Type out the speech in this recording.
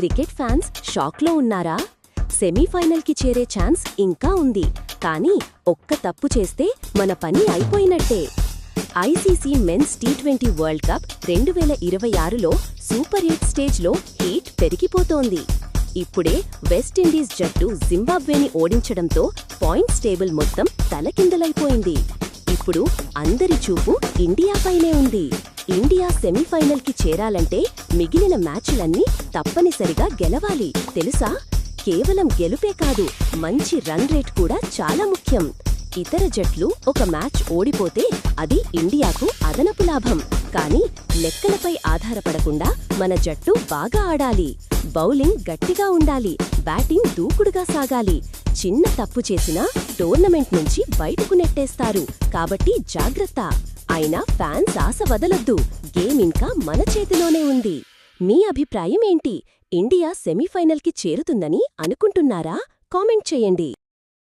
Cricket fans షాక్లో ఉన్నారా? సెమీఫైనల్కి చేరే ఛాన్స్ ఇంకా ఉంది, కానీ ఒక్క తప్పు చేస్తే మన పని అయిపోయినట్టే. ఐసీసీ మెన్స్ టీ20 వరల్డ్ కప్ 2026లో సూపర్ 8 స్టేజ్లో హీట్ పెరిగిపోతోంది. ఇప్పుడే వెస్టిండీస్ జట్టు జింబాబ్వేని ఓడించడంతో పాయింట్స్ టేబుల్ మొత్తం తలకిందలైపోయింది. ఇప్పుడు అందరి చూపు ఇండియాపైనే ఉంది. ఇండియా సెమీఫైనల్కి చేరాలంటే మిగిలిన మ్యాచ్లన్నీ తప్పనిసరిగా గెలవాలి. తెలుసా? కేవలం గెలుపే కాదు, మంచి రన్ రేట్ కూడా చాలా ముఖ్యం. ఇతర జట్లు ఒక మ్యాచ్ ఓడిపోతే అది ఇండియాకు అదనపు లాభం. కానీ లెక్కలపై ఆధారపడకుండా మన జట్టు బాగా ఆడాలి. బౌలింగ్ గట్టిగా ఉండాలి, బ్యాటింగ్ దూకుడుగా సాగాలి. చిన్న తప్పు చేసినా టోర్నమెంట్ నుంచి బయటకు నెట్టేస్తారు. కాబట్టి జాగ్రత్త. అయినా ఫ్యాన్స్ ఆశ వదలొద్దు. గేమ్ ఇంకా మన చేతిలోనే ఉంది. మీ అభిప్రాయం ఏంటి? ఇండియా సెమీఫైనల్కి చేరుతుందని అనుకుంటున్నారా? కామెంట్ చేయండి.